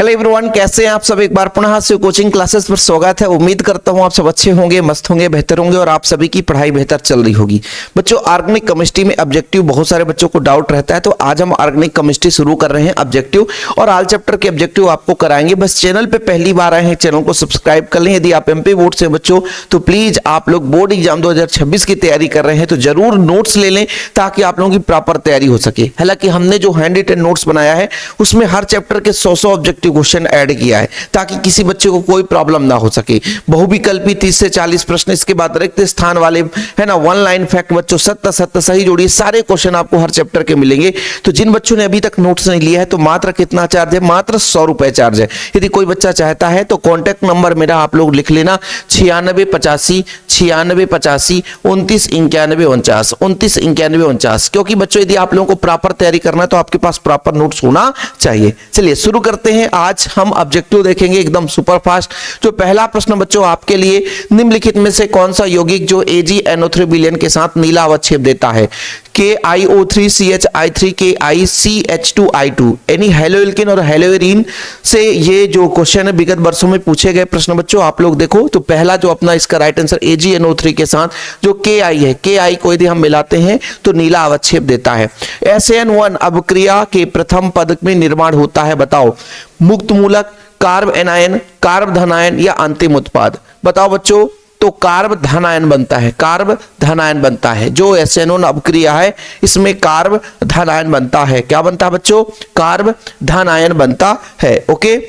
Hello everyone, कैसे हैं आप सब। एक बार पुनः से कोचिंग क्लासेस पर स्वागत है। उम्मीद करता हूं आप सब अच्छे होंगे, मस्त होंगे, बेहतर होंगे और आप सभी की पढ़ाई बेहतर चल रही होगी। बच्चों, ऑर्गेनिक केमिस्ट्री में ऑब्जेक्टिव बहुत सारे बच्चों को डाउट रहता है, तो आज हम ऑर्गेनिक केमिस्ट्री शुरू कर रहे हैं। ऑब्जेक्टिव और ऑल चैप्टर के ऑब्जेक्टिव आपको कराएंगे। बस चैनल पे पहली बार आए हैं, चैनल को सब्सक्राइब कर लें। यदि आप एमपी बोर्ड से बच्चों तो प्लीज आप लोग बोर्ड एग्जाम 2026 की तैयारी कर रहे हैं तो जरूर नोट्स ले लें ताकि आप लोगों की प्रॉपर तैयारी हो सके। हालांकि हमने जो हैंड रिटन नोट्स बनाया है उसमें हर चैप्टर के 100 ऑब्जेक्टिव क्वेश्चन ऐड किया है ताकि किसी बच्चे को कोई प्रॉब्लम ना हो सके। बहुविकल्पी 30 से 40 प्रश्न, इसके बाद रिक्त स्थान वाले है ना, वन लाइन फैक्ट बच्चों, सत्य सत्य सही जोड़िए, सारे क्वेश्चन आपको हर चैप्टर के मिलेंगे। तो जिन बच्चों ने अभी तक नोट्स नहीं लिया है तो मात्र कितना चार्ज है, मात्र 100 रुपए चार्ज है। यदि कोई बच्चा चाहता है तो कॉन्टैक्ट नंबर मेरा आप लोग लिख लेना 9685 9685 29 91 49 29 91 49, क्योंकि बच्चों यदि आप लोगों को प्रॉपर तैयारी करना है तो आपके पास प्रॉपर नोट्स होना चाहिए। चलिए शुरू करते हैं। आज हम ऑब्जेक्टिव देखेंगे एकदम सुपर फास्ट। जो पहला प्रश्न बच्चों आपके लिए, निम्नलिखित में से कौन सा यौगिक जो AgNO3 विलयन के साथ नीला अवक्षेप देता है? KiO3 CHI3 KiCH2I2 यानी हेलोइल्किन और हेलोइरीन से ये जो क्वेश्चन है विगत वर्षों में पूछे गए प्रश्न बच्चों आप लोग देखो। तो पहला जो अपना इसका राइट आंसर AgNO3 के साथ जो Ki है, Ki को यदि हम मिलाते हैं तो नीला अवक्षेप देता है। SN1 अभिक्रिया के प्रथम पद में निर्माण होता है, बताओ। मुक्त मूलक, कार्ब एनायन, कार्ब धनायन या अंतिम उत्पाद? बताओ बच्चों। तो कार्ब धनायन बनता है, कार्ब धनायन बनता है। जो SN1 अभिक्रिया है इसमें कार्ब धनायन बनता है। क्या बनता है बच्चों? कार्ब धनायन बनता है। ओके,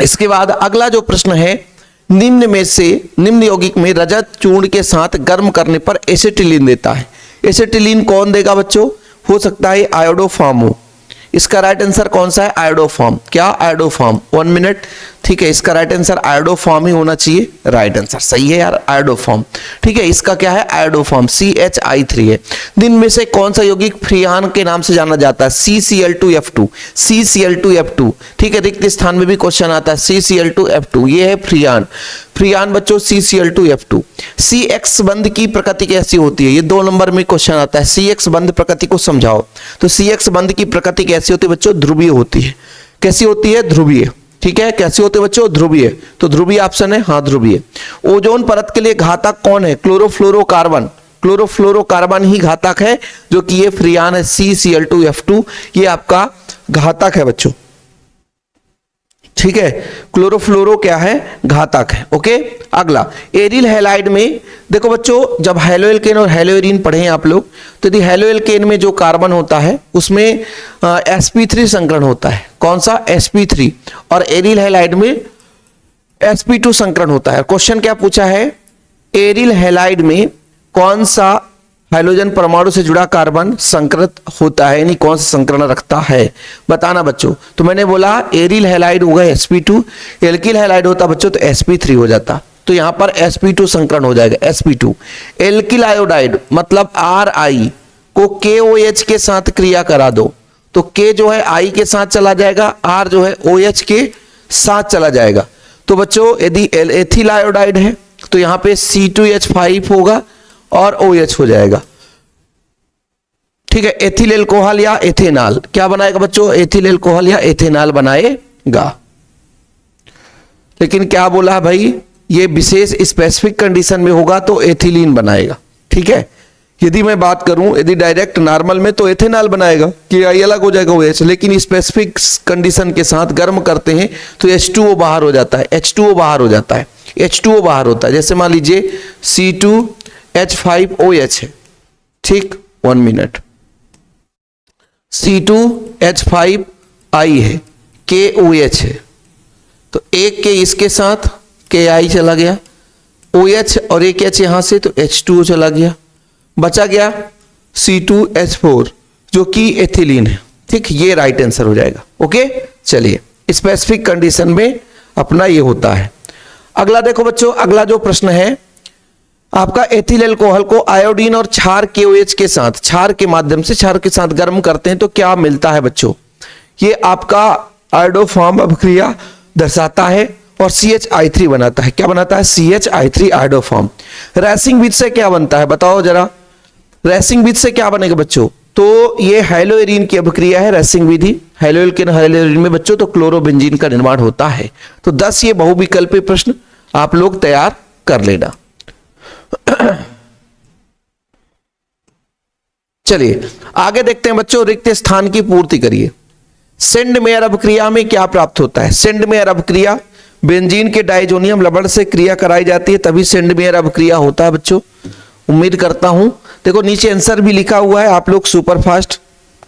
इसके बाद अगला जो प्रश्न है, निम्न में से निम्न यौगिक में रजत चूर्ण के साथ गर्म करने पर एसिटिलीन देता है। एसिटिलीन कौन देगा बच्चों? हो सकता है आयोडोफॉर्म हो। इसका राइट आंसर कौन सा है? आयोडोफॉर्म। क्या? आयोडोफॉर्म। 1 मिनट, ठीक है। इसका राइट आंसर आयोडोफॉर्म ही होना चाहिए। राइट आंसर सही है यार, आयोडोफॉर्म। ठीक है, इसका क्या है? आयोडोफॉर्म, CHI3 है। दिन में से कौन सा यौगिक फ्रियान के नाम से जाना जाता है? CCl2F2, CCl2F2। ठीक है, रिक्त स्थान में भी क्वेश्चन आता है CCl2F2, ये है फ्रियान। फ्रियान बच्चों CCl2F2। CX बंध की प्रकृति कैसी होती है? ये 2 नंबर में क्वेश्चन आता है। CX बंध प्रकृति को समझाओ। तो CX बंध की प्रकृति कैसी होती है बच्चों? ध्रुवीय होती है। कैसी होती है? ध्रुवीय। ठीक है, कैसी होते बच्चों? ध्रुवीय। तो ध्रुवीय ऑप्शन है, हाँ ध्रुवीय। ओजोन परत के लिए घातक कौन है? क्लोरोफ्लोरोकार्बन। क्लोरोफ्लोरोकार्बन ही घातक है, जो कि ये फ्रियान है CCl2F2, ये आपका घातक है बच्चों। ठीक है, क्लोरोफ्लोरो क्या है? घातक है। ओके, अगला एरिल हैलाइड में देखो बच्चों, जब हेलोइल्केन और हेलोइरीन पढ़े आप लोग तो यदि हेलोइल्केन में जो कार्बन होता है उसमें sp3 संकरण होता है। कौन सा? sp3। और एरिल हैलाइड में sp2 संकरण होता है। क्वेश्चन क्या पूछा है? एरिल हैलाइड में कौन सा हाइड्रोजन परमाणु से जुड़ा कार्बन संकृत होता है, यानी कौन सा संकरण रखता है? बताना बच्चों। तो मैंने बोला एरिल हैलाइड होगा sp2, एल्किल हैलाइड होता बच्चों तो sp3 हो जाता। तो यहां पर sp2 संकरण हो जाएगा, sp2। एल्किल आयोडाइड मतलब Ri को KOH के साथ क्रिया करा दो तो K जो है I के साथ चला जाएगा, R जो है OH के साथ चला जाएगा। तो बच्चों यदि एथिल आयोडाइड है तो यहां पे C2H5 होगा और OH हो जाएगा। ठीक है, एथिल एल्कोहल या एथेनॉल क्या बनाएगा बच्चों? एथिल एल्कोहल या एथेनॉल बनाएगा। लेकिन क्या बोला है भाई? ये विशेष स्पेसिफिक कंडीशन में होगा तो एथिलीन बनाएगा। ठीक है, यदि मैं बात करूं यदि डायरेक्ट नॉर्मल में तो एथेनॉल बनाएगा कि आई अलग हो जाएगा OH, लेकिन स्पेसिफिक कंडीशन के साथ गर्म करते हैं तो H2O बाहर हो जाता है, H2O बाहर हो जाता है, H2O बाहर होता है। जैसे मान लीजिए C2H5OH है। ठीक, 1 मिनट। C2H5I है, KOH है, तो एक के इसके साथ KI चला गया, OH और एक H यहां से तो H2O चला गया, बचा गया C2H4 जो कि एथिलीन है। ठीक, ये राइट आंसर हो जाएगा। ओके, चलिए स्पेसिफिक कंडीशन में अपना ये होता है। अगला देखो बच्चों, अगला जो प्रश्न है आपका, एथिल अल्कोहल को आयोडीन और क्षार KOH के साथ, क्षार के माध्यम से क्षार के साथ गर्म करते हैं तो क्या मिलता है बच्चों? ये आपका आयोडोफॉर्म अभिक्रिया दर्शाता है और CHI3 बनाता है। क्या बनाता है? CHI3 iodoform. रैसिंग विधि से क्या बनता है बताओ जरा? रैसिंग विधि से क्या बनेगा बच्चों? तो ये हेलोइरीन की अभिक्रिया है रैसिंग विधि। हेलोएल्केन हेलोइन में बच्चों तो क्लोरोबेंजीन का निर्माण होता है। तो 10 ये बहुविकल्पीय प्रश्न आप लोग तैयार कर लेना। चलिए आगे देखते हैं बच्चों, रिक्त स्थान की पूर्ति करिए। सेंड मेयर अभिक्रिया में क्या प्राप्त होता है? सेंड मेयर अभिक्रिया, बेंजीन के डाइजोनियम लवण से क्रिया कराई जाती है तभी सेंड मेयर अभिक्रिया होता है बच्चों। उम्मीद करता हूं, देखो नीचे आंसर भी लिखा हुआ है, आप लोग सुपर फास्ट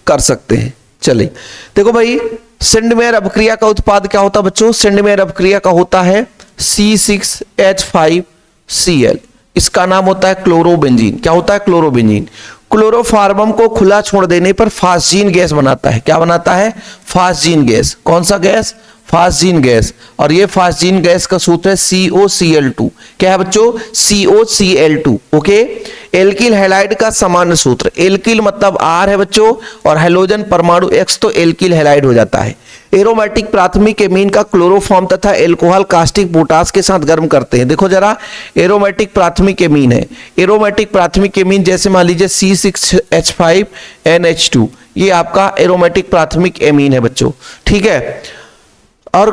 कर सकते हैं। चलिए देखो भाई, सेंड मेयर अभिक्रिया का उत्पाद क्या होता है बच्चों? सेंड मेयर अभिक्रिया का होता है C6H5Cl, इसका नाम होता है क्लोरोबेंजीन। क्या होता है? क्लोरोबेंजीन। क्लोरोफार्मम को खुला छोड़ देने पर फास्जीन गैस बनाता है। क्या बनाता है? Phosgene gas. कौन सा गैस? Phosgene gas. और ये फास्जीन गैस का सूत्र है COCl2। क्या है बच्चों? COCl2। ओके, एल्किल हैलाइड का सामान्य सूत्र, एल्किल मतलब R है बच्चों और हैलोजन परमाणु X, तो एल्किल हैलाइड हो जाता है। एरोमेटिक प्राथमिक एमीन का क्लोरोफॉर्म तथा एल्कोहल कास्टिक पोटास के साथ गर्म करते हैं। देखो जरा, एरोमेटिक प्राथमिक एमीन है, एरोमेटिक प्राथमिक एमीन जैसे मान लीजिए C6H5NH2, ये आपका एरोमेटिक प्राथमिक एमीन है बच्चों, ठीक है। और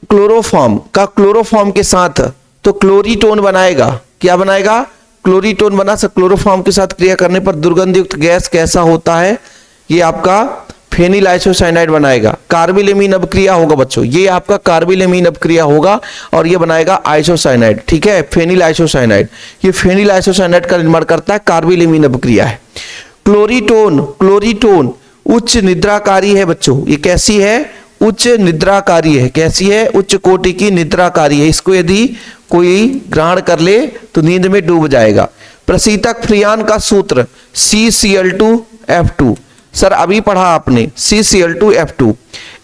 क्लोरोफॉर्म के साथ तो क्लोरीटोन बनाएगा। क्या बनाएगा? क्लोरीटोन बना। क्लोरोफॉर्म के साथ क्रिया करने पर दुर्गंध युक्त गैस कैसा होता है? ये आपका फेनिल आइसोसाइनाइड बनाएगा। कार्बिलेमीन अभिक्रिया होगा बच्चों, ये आपका कार्बिलेमीन अभिक्रिया होगा और ये बनाएगा आइसोसाइनाइड, ठीक है, फेनिल आइसोसाइनाइड। ये फेनिल आइसोसाइनाइड का निर्माण करता है, कार्बिलेमीन अभिक्रिया है। क्लोरीटोन उच्च निद्राकारी है बच्चों। ये कैसी है? उच्च निद्राकारी है। कैसी है? उच्च कोटि की निद्राकारी है। इसको यदि कोई ग्रहण कर ले तो नींद में डूब जाएगा। प्रशीतक फ्रियान का सूत्र CCl2F2। सर अभी पढ़ा आपने CCl2F2।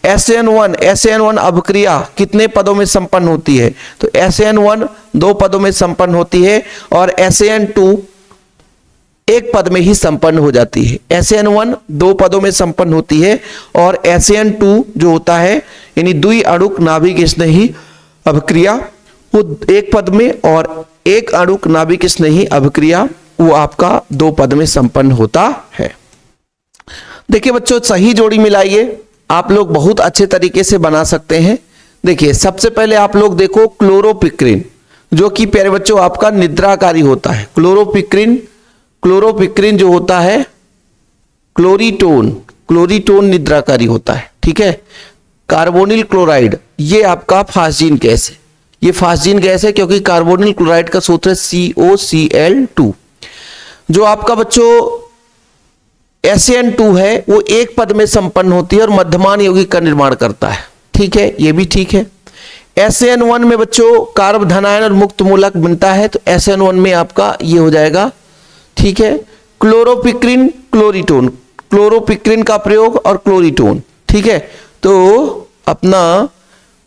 SN1 अभिक्रिया कितने पदों में संपन्न होती है? तो SN1 2 पदों में संपन्न होती है और SN2 एक पद में ही संपन्न हो जाती है। SN1 2 पदों में संपन्न होती है और SN2 जो होता है यानी द्वि अणुक नाभिक स्नेही अभिक्रिया वो एक पद में, और एक अणुक नाभिक स्नेही अभिक्रिया वो आपका 2 पद में संपन्न होता है। देखिए बच्चों, सही जोड़ी मिलाइए, आप लोग बहुत अच्छे तरीके से बना सकते हैं। देखिए सबसे पहले आप लोग देखो क्लोरोपिक्रिन, जो कि प्यारे बच्चों आपका निद्राकारी होता है। क्लोरोपिक्रिन जो होता है, क्लोरीटोन निद्राकारी होता है, ठीक है। कार्बोनिल क्लोराइड ये आपका फास्जीन गैस है। ये फास्जीन गैस है क्योंकि कार्बोनिल क्लोराइड का सूत्र है COCl2। जो आपका बच्चों SN2 है वो एक पद में संपन्न होती है और मध्यमान यौगिक का निर्माण करता है, ठीक है, ये भी ठीक है। SN1 में बच्चों कार्ब धनायन और मुक्त मूलक बनता है, तो SN1 में आपका ये हो जाएगा, ठीक है। क्लोरोपिक्रिन का प्रयोग और क्लोरीटोन, ठीक है, तो अपना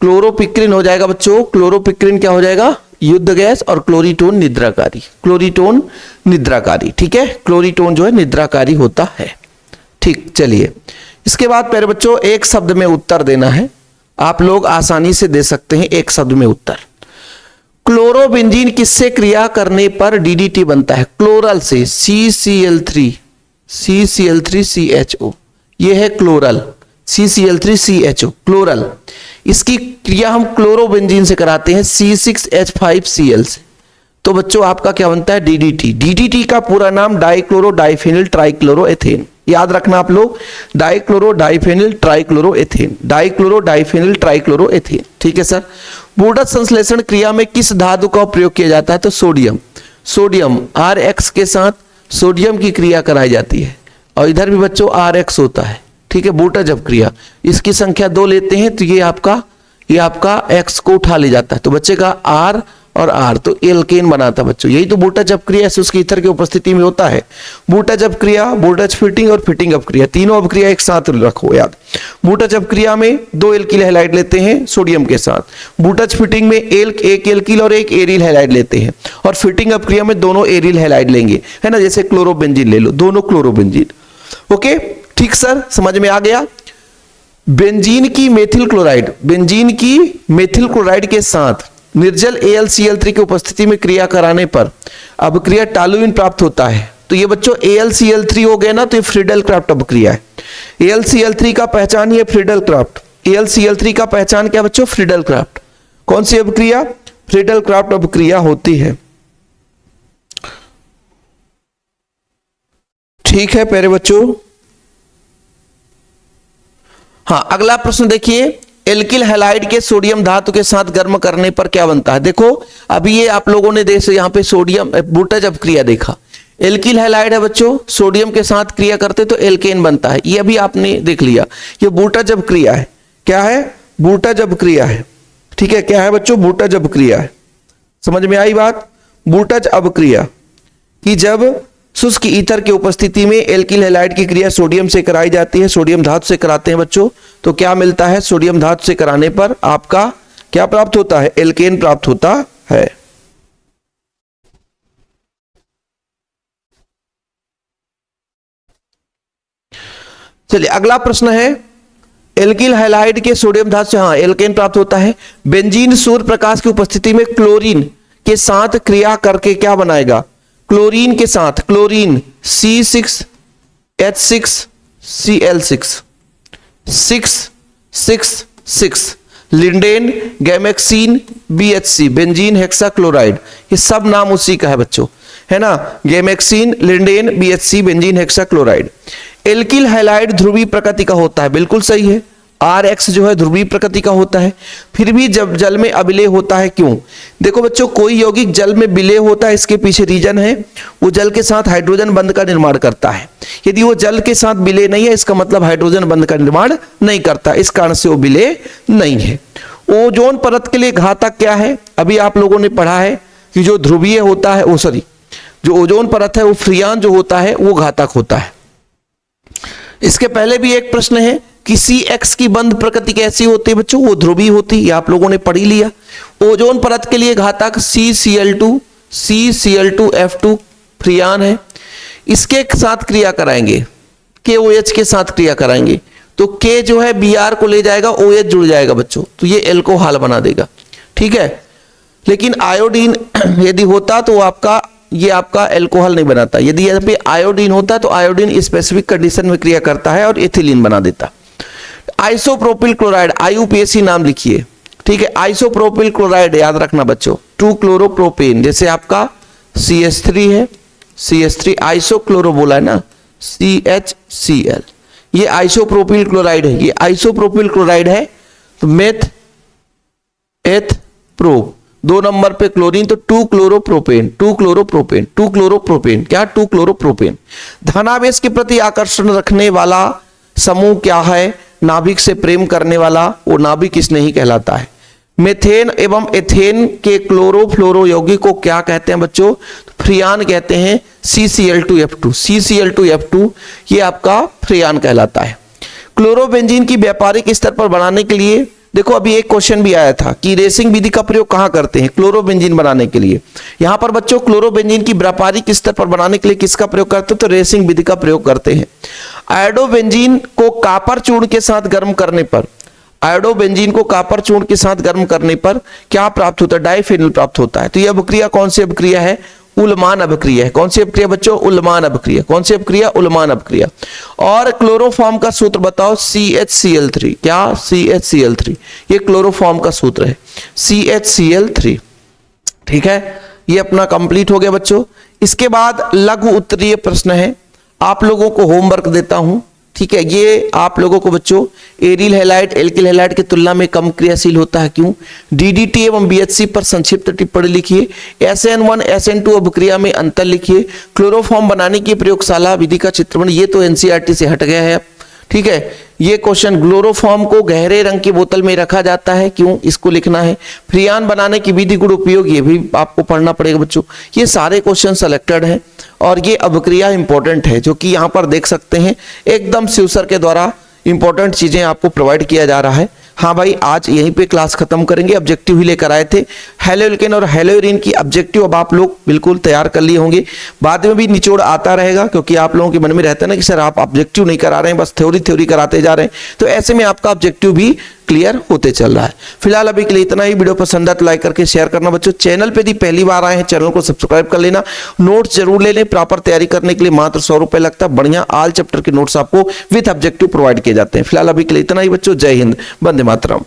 क्लोरोपिक्रिन हो जाएगा बच्चों। क्लोरोपिक्रिन क्या हो जाएगा? युद्ध गैस, और क्लोरीटोन निद्राकारी, ठीक है। क्लोरीटोन जो है निद्राकारी होता है, ठीक। चलिए इसके बाद प्यारे बच्चों एक शब्द में उत्तर देना है, आप लोग आसानी से दे सकते हैं एक शब्द में उत्तर। क्लोरोबेंजीन किससे क्रिया करने पर DDT बनता है? क्लोरल से, CCl3CHO, ये है क्लोरल, CCl3CHO क्लोरल। इसकी क्रिया हम क्लोरोबेंजीन से कराते हैं C6H5Cl से, तो बच्चों आपका क्या बनता है? DDT। DDT का पूरा नाम डाइक्लोरो डाइफेनिल ट्राइक्लोरोएथेन, याद रखना आप लोग, डाइक्लोरो डाइफेनिल ट्राइक्लोरोएथेन, ठीक है सर। बूडत संश्लेषण क्रिया में किस धातु का प्रयोग किया जाता है? तो सोडियम RX के साथ सोडियम की क्रिया कराई जाती है, और इधर भी बच्चों RX होता है, ठीक है। बूटज अपक्रिया, इसकी संख्या 2 लेते हैं तो ये आपका X को उठा ले जाता है, तो बचेगा R और R, तो एल्केन बनाता है बच्चों। यही तो बूटज अपक्रिया उसकी ईथर की उपस्थिति में होता है। बूटज अपक्रिया, बूटज फिटिंग और फिटिंग अपक्रिया, तीनों अपक्रिया एक साथ रखो याद। बूटज अपक्रिया में 2 एल्किल हैलाइड लेते हैं सोडियम के साथ, बूटज फिटिंग में एक एल्किल और एक एरिल हैलाइड लेते हैं, और फिटिंग अपक्रिया में दोनों एरिल हैलाइड लेंगे, है ना। जैसे क्लोरोबेंजीन ले लो, दोनों क्लोरोबेंजीन, ओके, ठीक सर, समझ में आ गया। बेंजीन की मेथिल क्लोराइड के साथ निर्जल AlCl3 की उपस्थिति में क्रिया कराने पर अभिक्रिया टॉलुइन प्राप्त होता है। तो ये बच्चों AlCl3 हो गया ना, तो ये फ्रीडल क्राफ्ट अभिक्रिया है। AlCl3 का पहचान ये फ्रीडल क्राफ्ट, AlCl3 का पहचान क्या बच्चों? Friedel craft. कौन सी अभिक्रिया? फ्रीडल क्राफ्ट अभिक्रिया होती है। ठीक है प्यारे बच्चों। हाँ, अगला प्रश्न देखिए, एल्किल हैलाइड के सोडियम धातु के साथ गर्म करने पर क्या बनता है? देखो अभी ये आप लोगों ने देखो यहाँ पे सोडियम बूटज अभिक्रिया देखा, एल्किल हैलाइड है बच्चों, सोडियम के साथ क्रिया करते तो एल्केन बनता है, ये अभी आपने देख लिया। ये बूटज अभिक्रिया है। क्या है? बूटज अभिक्रिया है। ठीक है, क्या है बच्चों? बूटज अभिक्रिया है। समझ में आई बात? बूटज अभिक्रिया कि जब शुष्क ईथर की उपस्थिति में एल्किल हैलाइड की क्रिया सोडियम से कराई जाती है, सोडियम धातु से कराते हैं बच्चों, तो क्या मिलता है? सोडियम धातु से कराने पर आपका क्या प्राप्त होता है? एल्केन प्राप्त होता है। चलिए अगला प्रश्न है, एल्किल हैलाइड के सोडियम धातु से हाँ एल्केन प्राप्त होता है। बेंजीन सूर्य प्रकाश की उपस्थिति में क्लोरीन के साथ क्रिया करके क्या बनाएगा? क्लोरीन के साथ, chlorine C6H6Cl6 6 lindane, Gammexane, BHC benzene hexachloride, ये सब नाम उसी का है बच्चों, है ना? Gammexane, lindane, BHC benzene hexachloride. Alkyl halide ध्रुवीय प्रकृति का होता है, बिल्कुल सही है। RX जो है ध्रुवीय प्रकृति का होता है, फिर भी जब जल में अविलेय होता है, क्यों? देखो बच्चों, कोई यौगिक जल में विलेय होता है, इसके पीछे रीजन है, वो जल के साथ हाइड्रोजन बंध का निर्माण करता है। यदि वो जल के साथ विलेय नहीं है, इसका मतलब हाइड्रोजन बंध का निर्माण नहीं करता, इस कारण से वो विलेय नहीं है। ओजोन परत के लिए घातक क्या है? अभी आप लोगों ने पढ़ा है कि जो ध्रुवीय होता है, जो ओजोन परत है वो फ्रियान जो होता है वो घातक होता है। इसके पहले भी एक प्रश्न है कि CX की बंध प्रकृति कैसी होती है बच्चों? वो ध्रुवीय होती है, ये आप लोगों ने पढ़ ही लिया। ओजोन परत के लिए घातक CCl2F2 फ्रियान है, इसके साथ क्रिया कराएंगे, KOH के साथ क्रिया कराएंगे, तो K जो है Br को ले जाएगा, OH जुड़ जाएगा बच्चों, तो ये एल्कोहल बना देगा। ठीक है, लेकिन आयोडीन यदि होता तो ये आपका एल्कोहल नहीं बनाता। यदि यहाँ पे आयोडीन होता तो आयोडीन स्पेसिफिक कंडीशन में क्रिया करता है और एथिलीन बना देता। आइसोप्रोपिल क्लोराइड, IUPAC नाम लिखिए। ठीक है, आइसोप्रोपिल क्लोराइड याद रखना बच्चों, 2 क्लोरोप्रोपेन, जैसे आपका CH3 है, CH3 आइसोक्लोरो बोला है ना, CHCl, ये आइसोप्रोपिल क्लोराइड है। ये आइसोप्रोपिल क्लोराइड है तो मेथ एथ प्रो, 2 नंबर पे क्लोरीन, तो 2 क्लोरोप्रोपेन क्या? 2 क्लोरोप्रोपेन। धनावेश के प्रति आकर्षण रखने वाला समूह क्या है? नाभिक से प्रेम करने वाला, वो नाभिक स्नेही कहलाता है। मेथेन एवं एथेन के क्लोरोफ्लोरो यौगिक को क्या कहते हैं बच्चों? फ्रियान कहते हैं, CCl2F2 ये आपका फ्रियान कहलाता है। क्लोरोबेंजीन की व्यापारिक स्तर पर बनाने के लिए, देखो अभी एक क्वेश्चन भी आया था कि रेसिंग विधि का प्रयोग कहां करते हैं? क्लोरोबेंजीन बनाने के लिए। यहां पर बच्चों क्लोरोबेंजीन की व्यापारिक स्तर पर बनाने के लिए किसका प्रयोग करते हैं? तो रेसिंग विधि का प्रयोग करते हैं। आयोडोबेंजीन को कॉपर चूर्ण के साथ गर्म करने पर, आयोडोबेंजीन को कॉपर चूर्ण के साथ गर्म करने पर क्या प्राप्त होता है? डाइफेनिल प्राप्त होता है। तो यह अभिक्रिया कौन सी अभिक्रिया है? उल्मान अभिक्रिया है। कौन सी अभिक्रिया बच्चों? उल्मान अभिक्रिया। कौन सी अभिक्रिया? उल्मान अभिक्रिया। और क्लोरोफॉर्म का सूत्र बताओ, CHCl3। क्या? CHCl3, ये क्लोरोफॉर्म का सूत्र है, CHCl3। ठीक है, ये अपना कंप्लीट हो गया बच्चों। इसके बाद लघु उत्तरीय प्रश्न है, आप लोगों को होमवर्क देता हूं। ठीक है, ये आप लोगों को बच्चों एरिल हैलाइड एल्किल हैलाइड की तुलना में कम क्रियाशील होता है, क्यों? DDT एवं BHC पर संक्षिप्त टिप्पणी लिखिए। SN1 SN2 अभिक्रिया में अंतर लिखिए। क्लोरोफॉर्म बनाने की प्रयोगशाला विधि का चित्रण, ये तो NCERT से हट गया है। ठीक है, ये क्वेश्चन, क्लोरोफॉर्म को गहरे रंग की बोतल में रखा जाता है, क्यों? इसको लिखना है। फ्रियान बनाने की विधि गुण उपयोग, ये भी आपको पढ़ना पड़ेगा बच्चों। ये सारे क्वेश्चन सेलेक्टेड हैं और ये अभिक्रिया इंपॉर्टेंट है, जो कि यहाँ पर देख सकते हैं एकदम स्यूसर के द्वारा इंपॉर्टेंट चीजें आपको प्रोवाइड किया जा रहा है। हाँ भाई, आज यहीं पे क्लास खत्म करेंगे। ऑब्जेक्टिव ही लेकर आए थे, हैलोएल्केन और हैलोएरीन की ऑब्जेक्टिव अब आप लोग बिल्कुल तैयार कर लिए होंगे। बाद में भी निचोड़ आता रहेगा, क्योंकि आप लोगों के मन में रहता है ना कि सर आप ऑब्जेक्टिव नहीं करा रहे हैं, बस थ्योरी कराते जा रहे हैं। तो ऐसे में आपका ऑब्जेक्टिव भी क्लियर होते चल रहा है। फिलहाल अभी के लिए इतना ही। वीडियो पसंद आए तो लाइक करके शेयर करना। बच्चों चैनल पे यदि पहली बार आए हैं चैनल को सब्सक्राइब कर लेना। नोट्स जरूर ले लें, प्रॉपर तैयारी करने के लिए मात्र 100 रुपए लगता है। बढ़िया ऑल चैप्टर के नोट्स आपको विद ऑब्जेक्टिव प्रोवाइड किए जाते हैं। फिलहाल अभी के लिए इतना ही बच्चों। जय हिंद, वंदे मातरम।